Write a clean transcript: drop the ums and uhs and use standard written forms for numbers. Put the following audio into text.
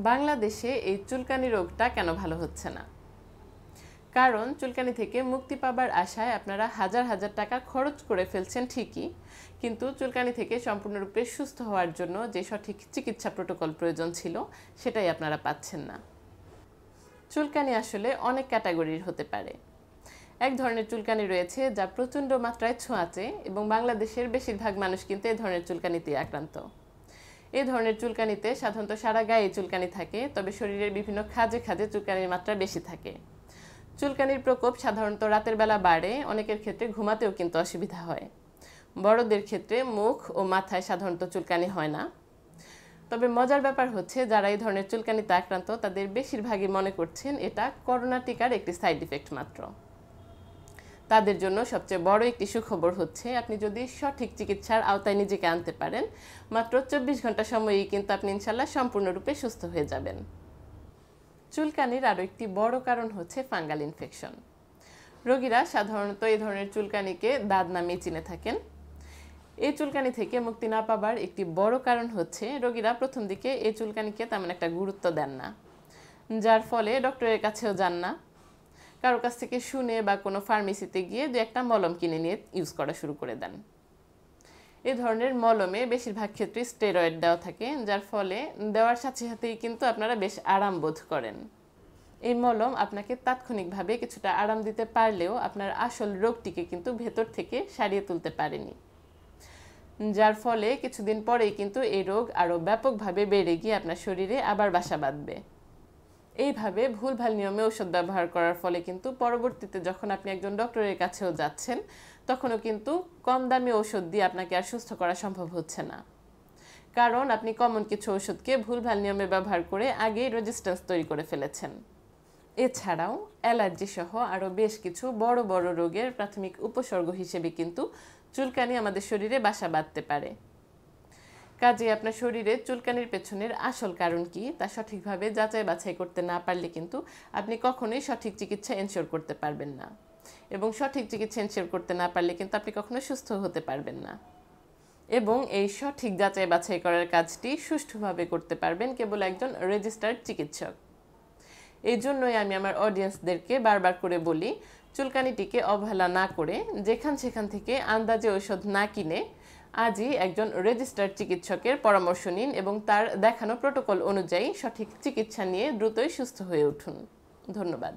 বাংলাদেশে এই চুলকানি রোগটা কেন ভালো হচ্ছে না? কারণ চুলকানি থেকে মুক্তি পাবার আশায় আপনারা হাজার হাজার টাকা খরচ করে ফেলছেন ঠিকই, কিন্তু চুলকানি থেকে সম্পূর্ণরূপে সুস্থ হওয়ার জন্য যে সঠিক চিকিৎসা প্রোটোকল প্রয়োজন ছিল সেটাই আপনারা পাচ্ছেন না। চুলকানি আসলে অনেক ক্যাটাগরির হতে পারে। এক ধরনের চুলকানি রয়েছে যা প্রচণ্ড মাত্রায় ছোঁয়াচে এবং বাংলাদেশের বেশিরভাগ মানুষ কিন্তু এই ধরনের চুলকানিতে আক্রান্ত। এই ধরনের চুলকানিতে সাধারণত সারা গায়ে চুলকানি থাকে, তবে শরীরের বিভিন্ন খাঁজে খাঁজে চুলকানির মাত্রা বেশি থাকে। চুলকানির প্রকোপ সাধারণত রাতের বেলা বাড়ে, অনেকের ক্ষেত্রে ঘুমাতেও কিন্তু অসুবিধা হয়। বড়দের ক্ষেত্রে মুখ ও মাথায় সাধারণত চুলকানি হয় না। তবে মজার ব্যাপার হচ্ছে, যারা এই ধরনের চুলকানিতে আক্রান্ত তাদের বেশিরভাগই মনে করছেন এটা করোনা টিকার একটি সাইড ইফেক্ট মাত্র। তাদের জন্য সবচেয়ে বড় একটি সুখবর হচ্ছে, আপনি যদি সঠিক চিকিৎসার আওতায় নিজেকে আনতে পারেন, মাত্র 24 ঘন্টা সময়েই কিন্তু আপনি ইনশাল্লাহ সম্পূর্ণরূপে সুস্থ হয়ে যাবেন। চুলকানির আরও একটি বড় কারণ হচ্ছে ফাঙ্গাল ইনফেকশন। রোগীরা সাধারণত এই ধরনের চুলকানিকে দাঁত নামে চিনে থাকেন। এই চুলকানি থেকে মুক্তি না পাবার একটি বড় কারণ হচ্ছে, রোগীরা প্রথম দিকে এই চুলকানিকে তেমন একটা গুরুত্ব দেন না, যার ফলে ডক্টরের কাছেও যান না। কারো কাছ থেকে শুনে বা কোনো ফার্মেসিতে গিয়ে দু একটা মলম কিনে নিয়ে ইউজ করা শুরু করে দেন। এ ধরনের মলমে বেশিরভাগ ক্ষেত্রে স্টেরয়েড দেওয়া থাকে, যার ফলে দেওয়ার সাথে সাথেই কিন্তু আপনারা বেশ আরাম বোধ করেন। এই মলম আপনাকে তাৎক্ষণিকভাবে কিছুটা আরাম দিতে পারলেও আপনার আসল রোগটিকে কিন্তু ভেতর থেকে সারিয়ে তুলতে পারেনি, যার ফলে কিছুদিন পরেই কিন্তু এই রোগ আরও ব্যাপকভাবে বেড়ে গিয়ে আপনার শরীরে আবার বাসা বাঁধবে। এইভাবে ভুলভাল নিয়মে ওষুধ ব্যবহার করার ফলে কিন্তু পরবর্তীতে যখন আপনি একজন ডক্টরের কাছেও যাচ্ছেন, তখনও কিন্তু কম দামি ওষুধ দিয়ে আপনাকে আর সুস্থ করা সম্ভব হচ্ছে না। কারণ আপনি কমন কিছু ওষুধকে ভুলভাল নিয়মে ব্যবহার করে আগেই রেজিস্ট্যান্স তৈরি করে ফেলেছেন। এছাড়াও অ্যালার্জি সহ আরও বেশ কিছু বড় বড় রোগের প্রাথমিক উপসর্গ হিসেবে কিন্তু চুলকানি আমাদের শরীরে বাসা বাঁধতে পারে। কাজে আপনার শরীরে চুলকানির পেছনের আসল কারণ কি তা সঠিকভাবে যাচাই বাছাই করতে না পারলে কিন্তু আপনি কখনোই সঠিক চিকিৎসা এনশিওর করতে পারবেন না, এবং সঠিক চিকিৎসা এনশিওর করতে না পারলে কিন্তু আপনি কখনো সুস্থ হতে পারবেন না। এবং এই সঠিক যাচাই বাছাই করার কাজটি সুষ্ঠুভাবে করতে পারবেন কেবল একজন রেজিস্টার্ড চিকিৎসক। এই জন্যই আমি আমার অডিয়েন্সদেরকে বারবার করে বলি, চুলকানিটিকে অবহেলা না করে যেখান সেখান থেকে আন্দাজে ঔষধ না কিনে আজই একজন রেজিস্টার্ড চিকিৎসকের পরামর্শ নিন এবং তার দেখানো প্রোটোকল অনুযায়ী সঠিক চিকিৎসা নিয়ে দ্রুতই সুস্থ হয়ে উঠুন। ধন্যবাদ।